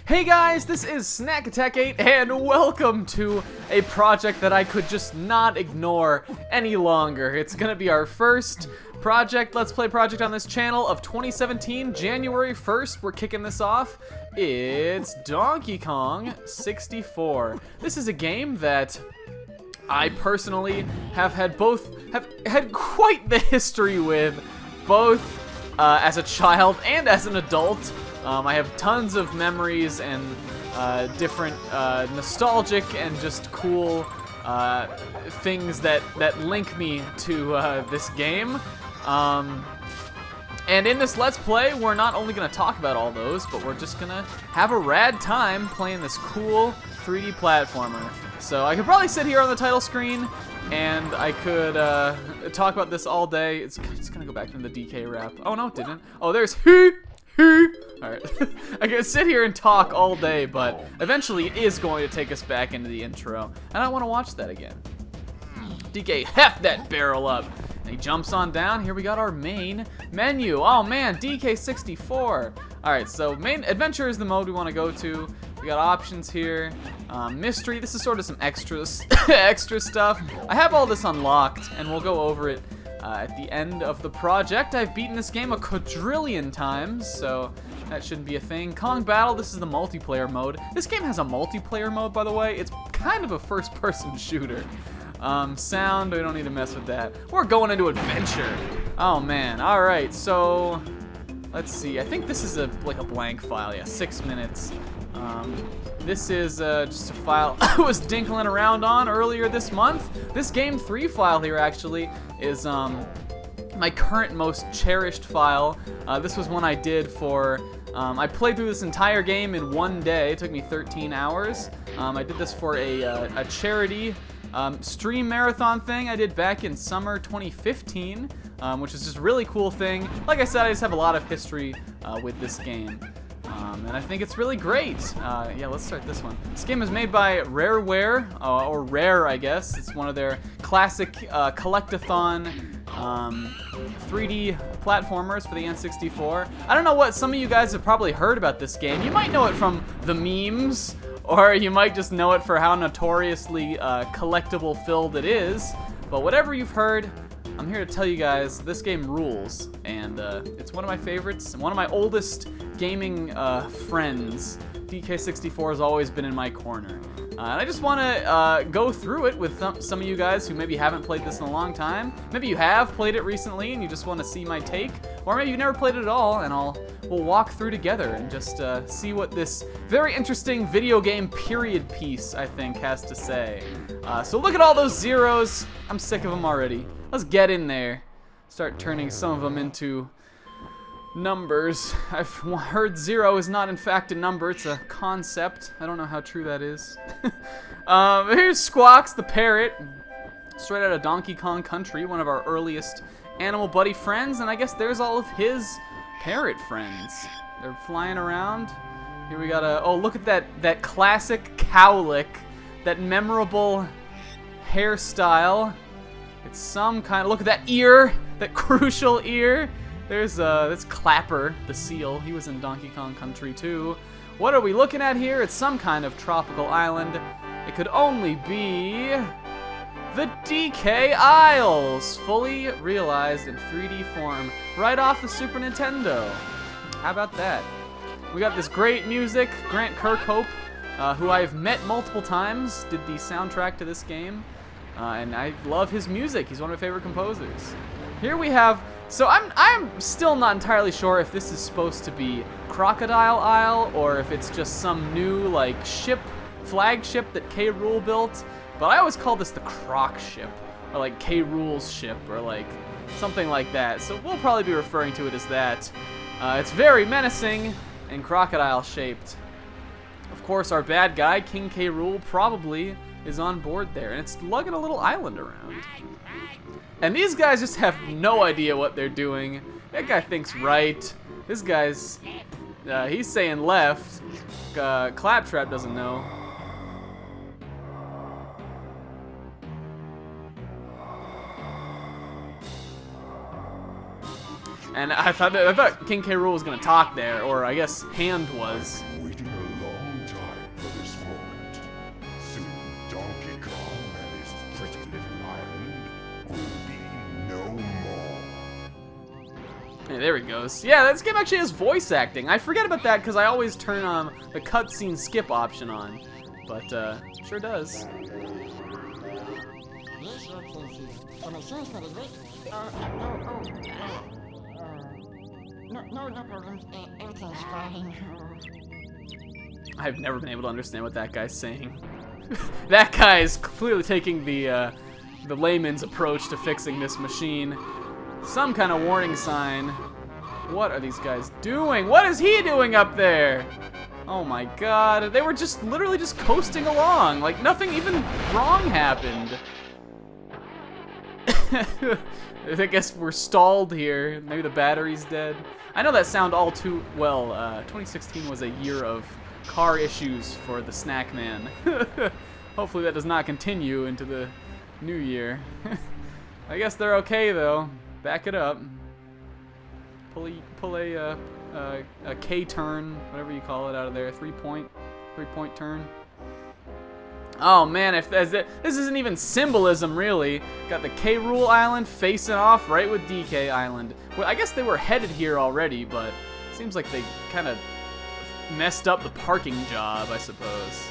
Hey guys, this is Snack Attack 8 and welcome to a project that I could just not ignore any longer. It's gonna be our first Let's Play project on this channel of 2017, January 1st. We're kicking this off. It's Donkey Kong 64. This is a game that I personally have had quite the history with, both as a child and as an adult. I have tons of memories and different nostalgic and just cool things that link me to this game. And in this Let's Play, we're not only going to talk about all those, but we're just going to have a rad time playing this cool 3D platformer. So I could probably sit here on the title screen and I could talk about this all day. It's going to go back into the DK rap. Oh, no, it didn't. Oh, there's Alright, I can sit here and talk all day, but eventually it is going to take us back into the intro. And I don't want to watch that again. DK, heft that barrel up. And he jumps on down. Here we got our main menu. Oh man, DK64. Alright, so main adventure is the mode we want to go to. We got options here. Mystery, this is sort of some extra stuff. I have all this unlocked, and we'll go over it at the end of the project. I've beaten this game a quadrillion times, so that shouldn't be a thing. Kong Battle, this is the multiplayer mode. This game has a multiplayer mode, by the way. It's kind of a first-person shooter. Sound, we don't need to mess with that. We're going into adventure. Oh, man. All right, so let's see. I think this is like a blank file. Yeah, 6 minutes. This is just a file I was dinkling around on earlier this month. This Game 3 file here actually is my current most cherished file. This was one I did for, I played through this entire game in one day. It took me 13 hours. I did this for a charity stream marathon thing I did back in summer 2015, which is just a really cool thing. Like I said, I just have a lot of history with this game. And I think it's really great. Yeah, let's start this one. This game is made by Rareware, or Rare, I guess. It's one of their classic collectathon 3D platformers for the N64. I don't know what some of you guys have probably heard about this game. You might know it from the memes, or you might just know it for how notoriously collectible-filled it is. But whatever you've heard, I'm here to tell you guys this game rules, and it's one of my favorites and one of my oldest gaming friends. DK64 has always been in my corner. And I just want to go through it with some of you guys who maybe haven't played this in a long time. Maybe you have played it recently and you just want to see my take, or maybe you've never played it at all, and we'll walk through together and just see what this very interesting video game period piece, I think, has to say. So look at all those zeros. I'm sick of them already. Let's get in there. Start turning some of them into numbers. I've heard 0 is not in fact a number, it's a concept. I don't know how true that is. Here's Squawks the parrot, straight out of Donkey Kong Country, one of our earliest animal buddy friends, and I guess there's all of his parrot friends. They're flying around. Here we got oh, look at that classic cowlick, that memorable hairstyle. It's some kind of, look at that ear, that crucial ear. There's that's Clapper, the seal. He was in Donkey Kong Country too. What are we looking at here? It's some kind of tropical island. It could only be the DK Isles, fully realized in 3D form, right off the Super Nintendo. How about that? We got this great music. Grant Kirkhope, who I've met multiple times, did the soundtrack to this game. And I love his music. He's one of my favorite composers. Here we have, so I'm still not entirely sure if this is supposed to be Crocodile Isle or if it's just some new like flagship that K. Rool built. But I always call this the Croc ship, or like K. Rool's ship, or like something like that. So we'll probably be referring to it as that. It's very menacing and crocodile shaped. Of course, our bad guy, King K. Rool, probably is on board there, and it's lugging a little island around. And these guys just have no idea what they're doing. That guy thinks right. This guy's, he's saying left. Claptrap doesn't know. And I thought King K. Rool was gonna talk there, or I guess Hand was. Yeah, there he goes. Yeah, this game actually has voice acting. I forget about that because I always turn the cutscene skip option on. But, sure does. No problems. Everything's fine. I've never been able to understand what that guy's saying. That guy is clearly taking the layman's approach to fixing this machine. Some kind of warning sign. What are these guys doing? What is he doing up there? Oh my god. They were just literally just coasting along. Like nothing even wrong happened. I guess we're stalled here. Maybe the battery's dead. I know that sound all too well. 2016 was a year of car issues for the snack man. Hopefully that does not continue into the new year. I guess they're okay though. Back it up. Pull a K turn, whatever you call it, out of there. Three-point turn. Oh man, this isn't even symbolism really. Got the K Rool Island facing off right with DK Island. Well, I guess they were headed here already, but it seems like they kind of messed up the parking job, I suppose.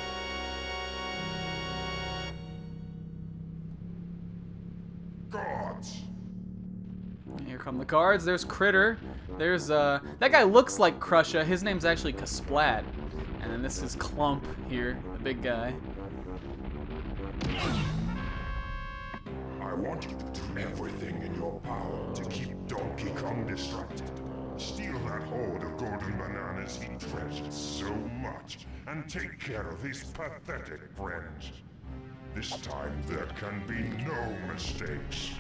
Guards. Here come the guards. There's Critter. There's that guy looks like Crusha. His name's actually Kasplat. And then this is Clump here, the big guy. I want you to do everything in your power to keep Donkey Kong distracted. Steal that hoard of golden bananas he treasured so much, and take care of his pathetic friends. This time there can be no mistakes.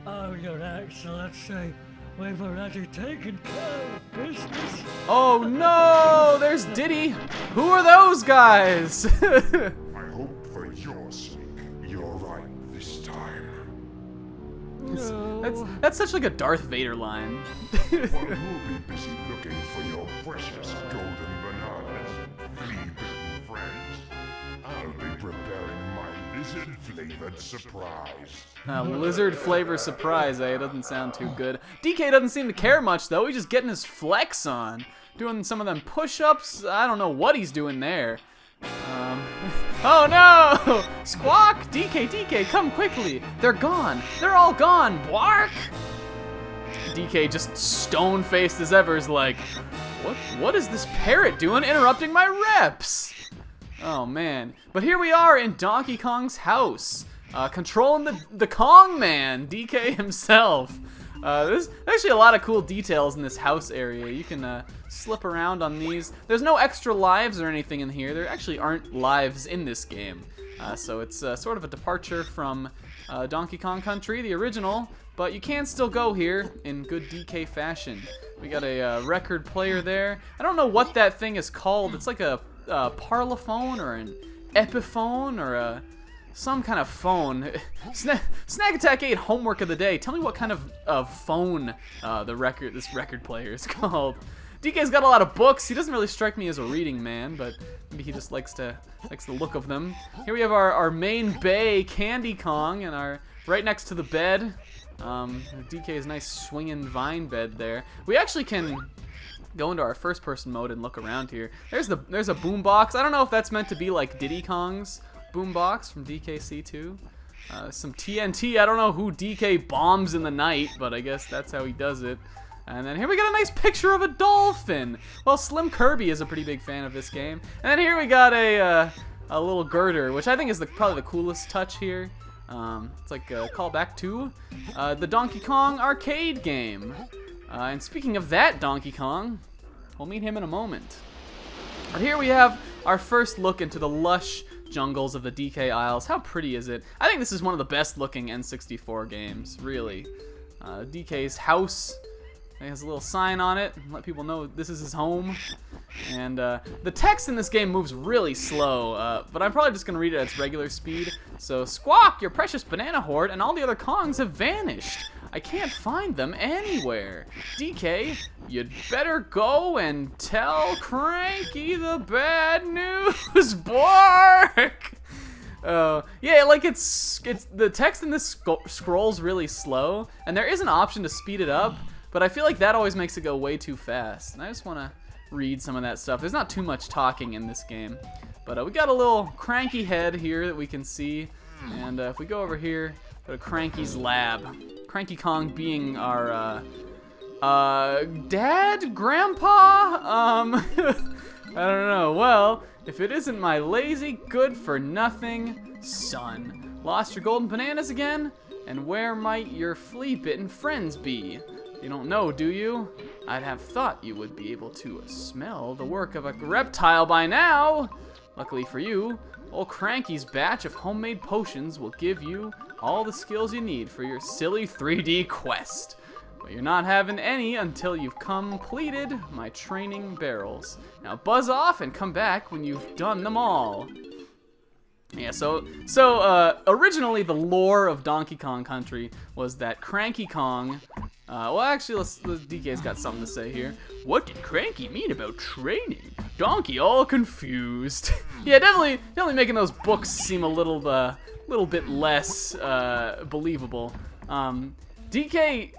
Oh, Your Excellency, we've already taken care of business. Oh no! There's Diddy! Who are those guys? I hope for your sake, you're right this time. No. That's such like a Darth Vader line. While you'll be busy looking for your precious golden bananas, flea-bitten friends, I'll be preparing my lizard-flavored surprise. Lizard-flavored surprise, eh? It doesn't sound too good. DK doesn't seem to care much, though. He's just getting his flex on. Doing some of them push-ups. I don't know what he's doing there. Oh no! Squawk! DK, come quickly! They're gone! They're all gone! Bark! DK just stone-faced as ever is like, what is this parrot doing interrupting my reps? Oh man. But here we are in Donkey Kong's house. Controlling the Kong Man, DK himself. There's actually a lot of cool details in this house area. You can slip around on these. There's no extra lives or anything in here. There actually aren't lives in this game. So it's sort of a departure from Donkey Kong Country, the original, but you can still go here in good DK fashion. We got a record player there. I don't know what that thing is called. It's like a parlophone or an epiphone or some kind of phone. Snag Attack 8 homework of the day. Tell me what kind of phone this record player is called. DK's got a lot of books. He doesn't really strike me as a reading man, but maybe he just likes the look of them. Here we have our main bay, Candy Kong, and right next to the bed. DK's nice swinging vine bed there. We actually can go into our first-person mode and look around here. There's a boombox. I don't know if that's meant to be like Diddy Kong's boombox from DKC2. Some TNT. I don't know who DK bombs in the night, but I guess that's how he does it. And then here we got a nice picture of a dolphin. Well, Slim Kirby is a pretty big fan of this game. And then here we got a little girder, which I think is probably the coolest touch here. It's like a callback to the Donkey Kong arcade game. And speaking of that Donkey Kong, we'll meet him in a moment. But here we have our first look into the lush jungles of the DK Isles. How pretty is it? I think this is one of the best looking N64 games, really. DK's house. It has a little sign on it, let people know this is his home. And the text in this game moves really slow, but I'm probably just gonna read it at its regular speed. So, Squawk, your precious banana hoard and all the other Kongs have vanished. I can't find them anywhere. DK, you'd better go and tell Cranky the bad news. Bark! Yeah, like it's the text in this scrolls really slow, and there is an option to speed it up, but I feel like that always makes it go way too fast. And I just want to read some of that stuff. There's not too much talking in this game, but we got a little Cranky head here that we can see, and if we go over here, go to Cranky's lab. Cranky Kong being our dad, grandpa, I don't know. Well, if it isn't my lazy, good-for-nothing son. Lost your golden bananas again? And where might your flea-bitten friends be? You don't know, do you? I'd have thought you would be able to smell the work of a reptile by now. Luckily for you, old Cranky's batch of homemade potions will give you all the skills you need for your silly 3D quest. But you're not having any until you've completed my training barrels. Now buzz off and come back when you've done them all. Yeah, so originally the lore of Donkey Kong Country was that Cranky Kong, well actually the DK's got something to say here. What did Cranky mean about training? Donkey all confused. Yeah, definitely making those books seem a little bit less believable. Donkey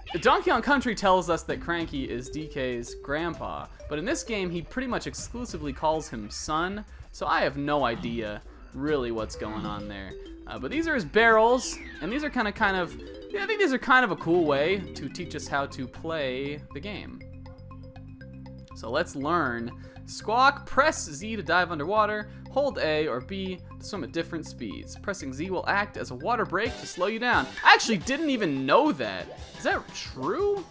Kong Country tells us that Cranky is DK's grandpa, but in this game he pretty much exclusively calls him son, so I have no idea really what's going on there. But these are his barrels, and these are kind of yeah, I think these are kind of a cool way to teach us how to play the game. So let's learn. Squawk, press Z to dive underwater, hold A or B to swim at different speeds. Pressing Z will act as a water brake to slow you down. I actually didn't even know that. Is that true?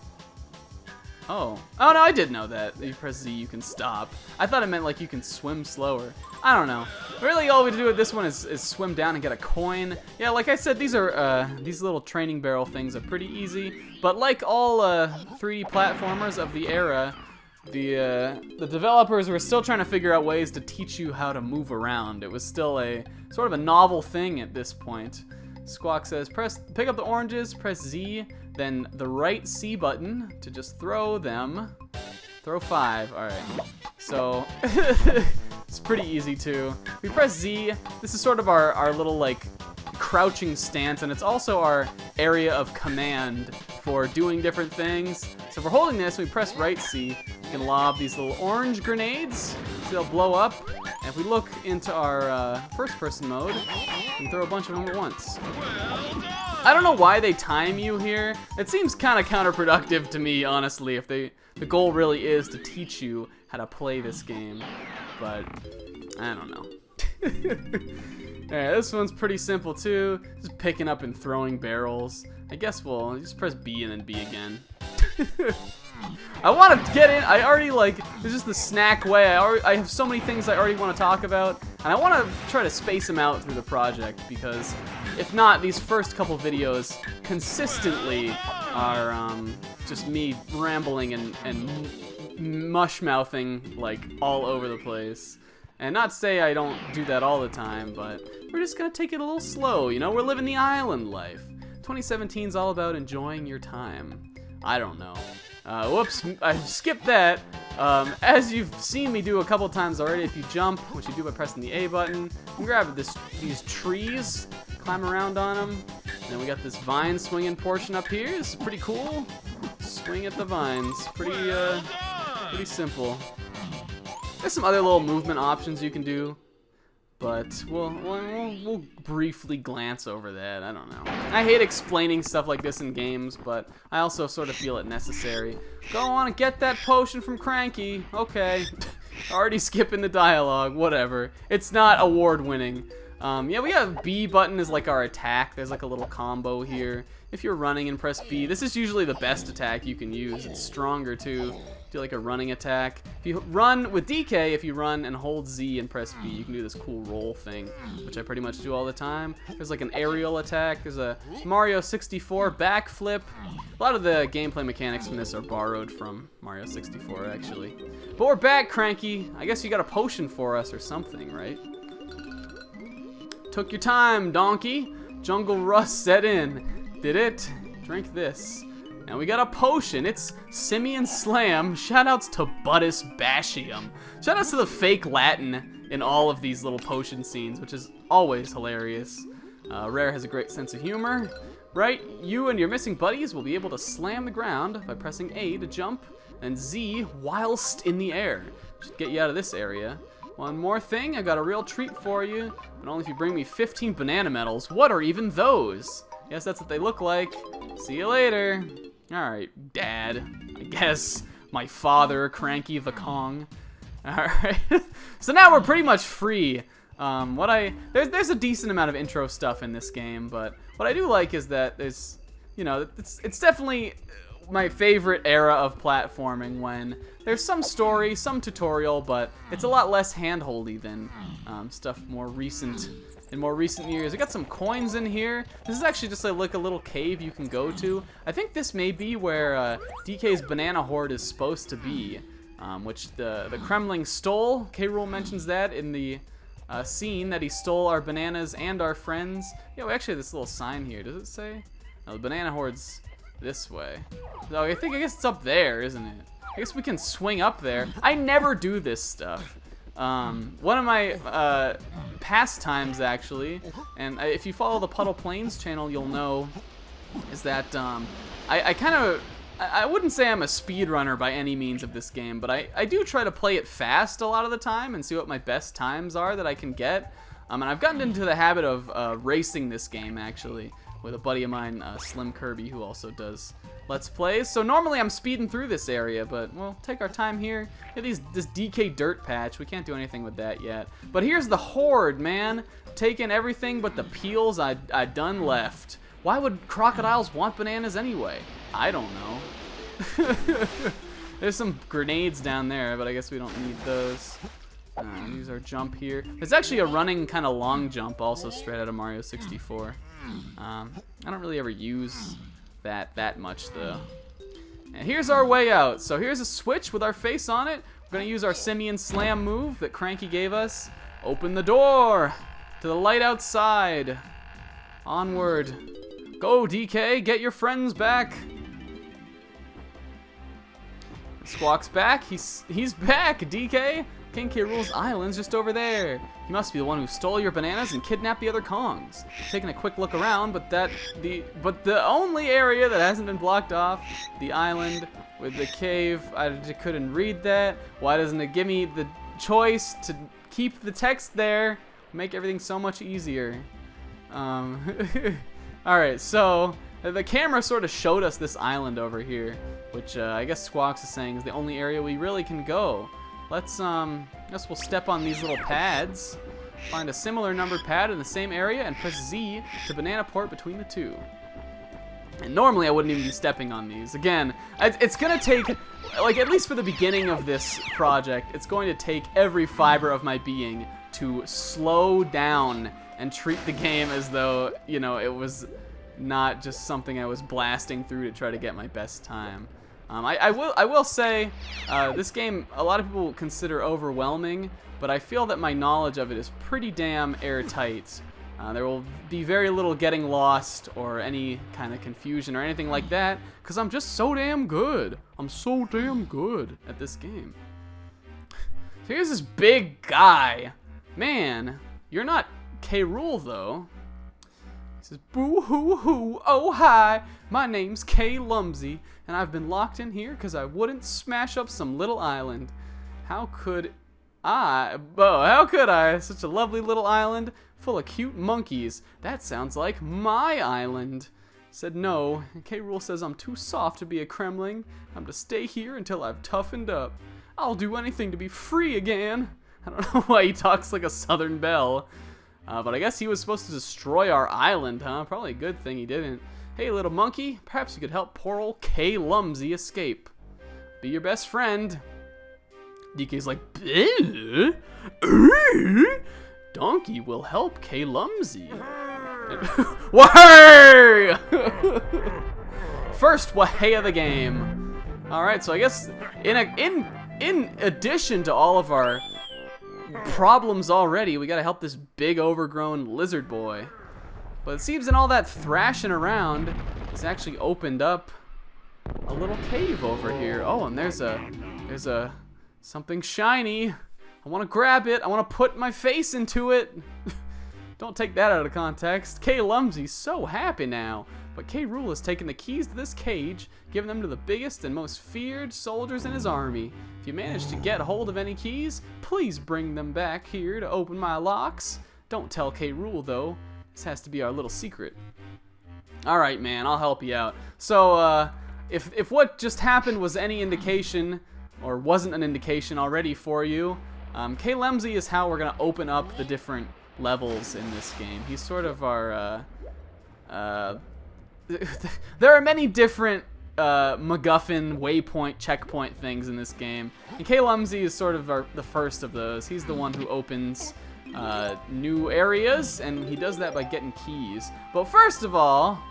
Oh no, I did know that. You press Z, you can stop. I thought it meant like you can swim slower. I don't know. Really, all we do with this one is swim down and get a coin. Yeah, like I said, these little training barrel things are pretty easy. But like all 3D platformers of the era, the developers were still trying to figure out ways to teach you how to move around. It was still a sort of a novel thing at this point. Squawk says, pick up the oranges, press Z, then the right C button to just throw them. Throw 5, all right. So, it's pretty easy too. We press Z, this is sort of our little like crouching stance, and it's also our area of command for doing different things. So if we're holding this, we press right C, we can lob these little orange grenades, so they'll blow up. And if we look into our first person mode, we can throw a bunch of them at once. I don't know why they time you here. It seems kind of counterproductive to me, honestly, if the goal really is to teach you how to play this game. But, I don't know. Alright, this one's pretty simple too. Just picking up and throwing barrels. I guess we'll just press B and then B again. I want to get in. I already like, it's just the snack way. I have so many things I already want to talk about, and I want to try to space them out through the project, because if not, these first couple videos consistently are just me rambling and mush-mouthing like all over the place. And not to say I don't do that all the time, but we're just gonna take it a little slow, you know? We're living the island life. 2017 is all about enjoying your time. I don't know. Whoops, I skipped that. As you've seen me do a couple times already, if you jump, which you do by pressing the A button, you can grab these trees, climb around on them. And then we got this vine swinging portion up here. This is pretty cool. Swing at the vines. Pretty simple. There's some other little movement options you can do, but we'll briefly glance over that. I don't know. I hate explaining stuff like this in games, but I also sort of feel it necessary. Go on and get that potion from Cranky. Okay. Already skipping the dialogue. Whatever. It's not award-winning. Yeah, we have B button is like our attack. There's like a little combo here. If you're running and press B, this is usually the best attack you can use. It's stronger too. Do like a running attack. If you run with DK, if you run and hold Z and press B, you can do this cool roll thing, which I pretty much do all the time. There's like an aerial attack. There's a Mario 64 backflip. A lot of the gameplay mechanics from this are borrowed from Mario 64, actually. But we're back, Cranky. I guess you got a potion for us or something, right? Took your time, donkey. Jungle rust set in. Did it? Drink this. And we got a potion. It's Simian Slam. Shoutouts to Buttus Bashium. Shoutouts to the fake Latin in all of these little potion scenes, which is always hilarious. Rare has a great sense of humor. Right, you and your missing buddies will be able to slam the ground by pressing A to jump, and Z whilst in the air. Should get you out of this area. One more thing, I got a real treat for you, but only if you bring me 15 banana medals. What are even those? Yes, that's what they look like. See you later. Alright, Dad. I guess. My father, Cranky the Kong. Alright. So now we're pretty much free. There's a decent amount of intro stuff in this game, but what I do like is that there's, you know, it's definitely my favorite era of platforming when there's some story, some tutorial, but it's a lot less hand-holdy than stuff more recent. In more recent years. We got some coins in here. This is actually just like a little cave you can go to. I think this may be where DK's banana hoard is supposed to be, which the Kremling stole. K-Rool mentions that in the scene that he stole our bananas and our friends. Yeah, we actually have this little sign here. Does it say? No, the banana hoard's this way. So I guess it's up there, isn't it? I guess we can swing up there. I never do this stuff. One of my pastimes, actually, and if you follow the Puddle Plains channel, you'll know, is that I wouldn't say I'm a speedrunner by any means of this game, but I do try to play it fast a lot of the time and see what my best times are that I can get. And I've gotten into the habit of racing this game, actually, with a buddy of mine, Slim Kirby, who also does Let's Plays. So normally I'm speeding through this area, but we'll take our time here. This DK dirt patch, we can't do anything with that yet. But here's the Hoard, man. Taking everything but the peels I done left. Why would crocodiles want bananas anyway? I don't know. There's some grenades down there, but I guess we don't need those. Use our jump here. There's actually a running kind of long jump also straight out of Mario 64. I don't really ever use that much though. And here's our way out. So here's a switch with our face on it. We're gonna use our Simian Slam move that Cranky gave us. Open the door to the light outside. Onward. Go, DK, get your friends back. Squawk's back. He's back, DK. King K. Rool's island's just over there. He must be the one who stole your bananas and kidnapped the other Kongs. Taking a quick look around, but the only area that hasn't been blocked off, the island with the cave. I couldn't read that. Why doesn't it give me the choice to keep the text there? Make everything so much easier. All right, so the camera sort of showed us this island over here, which I guess Squawks is saying is the only area we really can go. Let's we'll step on these little pads, find a similar numbered pad in the same area, and press Z to banana port between the two. And normally I wouldn't even be stepping on these. Again, it's gonna take, like, at least for the beginning of this project, it's going to take every fiber of my being to slow down and treat the game as though, you know, it was not just something I was blasting through to try to get my best time. I will say, this game a lot of people consider overwhelming, but I feel that my knowledge of it is pretty damn airtight. There will be very little getting lost or any kind of confusion or anything like that, because I'm just so damn good. I'm so damn good at this game. So here's this big guy. Man, you're not K-Rool though. He says, boo hoo hoo, oh hi, my name's K Lumsy, and I've been locked in here because I wouldn't smash up some little island. How could I? Such a lovely little island full of cute monkeys. That sounds like my island. Said no, and K-Rool says I'm too soft to be a Kremling. I'm to stay here until I've toughened up. I'll do anything to be free again. I don't know why he talks like a Southern belle. But I guess he was supposed to destroy our island, huh? Probably a good thing he didn't. Hey, little monkey, perhaps you could help poor old K Lumsy escape. Be your best friend. DK's like, Donkey will help K Lumsy. Wahey! First wahey of the game. All right, so I guess in addition to all of our problems already, we gotta help this big overgrown lizard boy. But it seems in all that thrashing around, it's actually opened up a little cave over here. Oh, and there's a something shiny. I want to grab it. I want to put my face into it. Don't take that out of context. K. Lumsey's so happy now. But K. Rool has taken the keys to this cage, giving them to the biggest and most feared soldiers in his army. If you manage to get hold of any keys, please bring them back here to open my locks. Don't tell K. Rool, though. This has to be our little secret. Alright, man, I'll help you out. So, if what just happened was any indication, or wasn't an indication already for you, K. Lumsey is how we're going to open up the different levels in this game. He's sort of our, there are many different MacGuffin, waypoint, checkpoint things in this game. And K. Lumsey is sort of the first of those. He's the one who opens new areas, and he does that by getting keys. But first of all,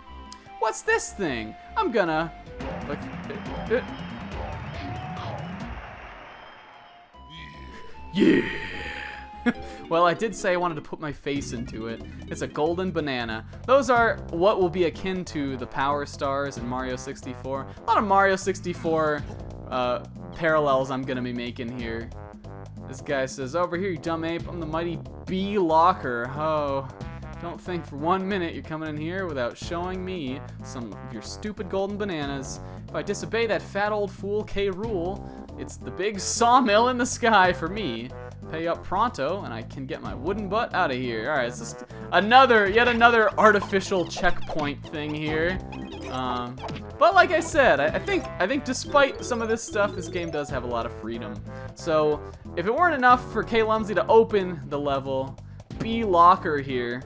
what's this thing? I'm gonna... Yeah! Well, I did say I wanted to put my face into it. It's a golden banana. Those are what will be akin to the Power Stars in Mario 64. A lot of Mario 64 parallels I'm gonna be making here. This guy says, over here, you dumb ape, I'm the mighty bee locker. Oh, don't think for 1 minute you're coming in here without showing me some of your stupid golden bananas. If I disobey that fat old fool K. Rool, it's the big sawmill in the sky for me. Pay up pronto, and I can get my wooden butt out of here. All right, it's just yet another artificial checkpoint thing here. But like I said, I think despite some of this stuff, this game does have a lot of freedom. So if it weren't enough for K. Lumsey to open the level, B Locker here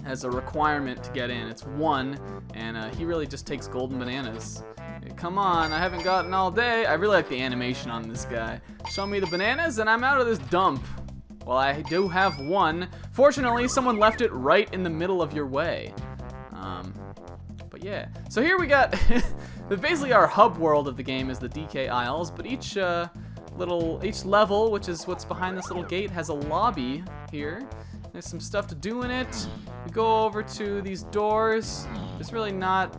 has a requirement to get in. It's 1, and he really just takes golden bananas. Come on, I haven't gotten all day. I really like the animation on this guy. Show me the bananas and I'm out of this dump. Well, I do have 1. Fortunately, someone left it right in the middle of your way. But yeah, so here we got, basically our hub world of the game is the DK Isles, but each level, which is what's behind this little gate, has a lobby here. There's some stuff to do in it. We go over to these doors. There's really not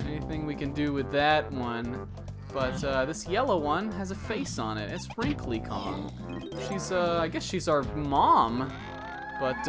anything we can do with that one, but this yellow one has a face on it. It's Wrinkly Kong. She's, I guess she's our mom, but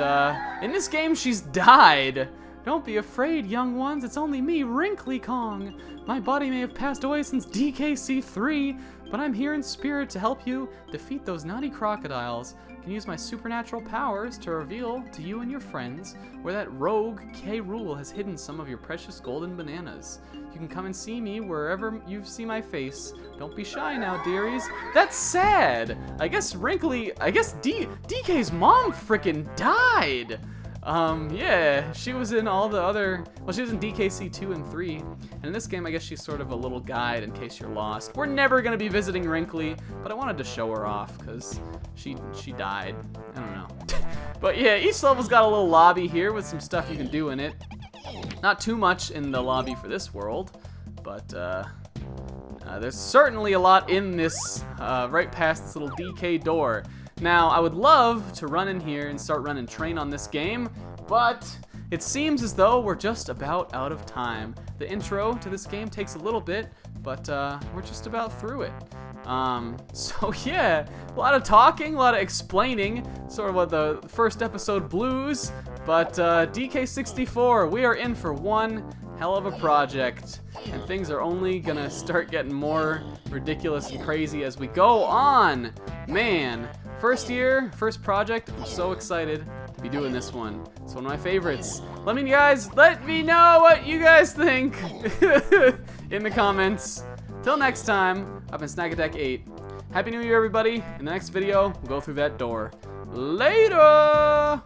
in this game she's died. Don't be afraid, young ones. It's only me, Wrinkly Kong. My body may have passed away since DKC3, but I'm here in spirit to help you defeat those naughty crocodiles. I can use my supernatural powers to reveal to you and your friends where that rogue K. Rool has hidden some of your precious golden bananas. You can come and see me wherever you see my face. Don't be shy now, dearies. That's sad. I guess DK's mom frickin' died. Yeah, she was in all the other, well, she was in DKC 2 and 3, and in this game, I guess she's sort of a little guide in case you're lost. We're never gonna be visiting Wrinkly, but I wanted to show her off, because she died. I don't know. But yeah, each level's got a little lobby here with some stuff you can do in it. Not too much in the lobby for this world, but, there's certainly a lot in this, right past this little DK door. Now, I would love to run in here and start running train on this game, but it seems as though we're just about out of time. The intro to this game takes a little bit, but we're just about through it. So yeah, a lot of talking, a lot of explaining, sort of what the first episode blues, but DK64, we are in for one hell of a project, and things are only gonna start getting more ridiculous and crazy as we go on. Man, first year, first project, I'm so excited to be doing this one. It's one of my favorites. Let me know what you guys think in the comments. Till next time, I've been Snagadeck8. Happy New Year, everybody. In the next video, we'll go through that door. Later!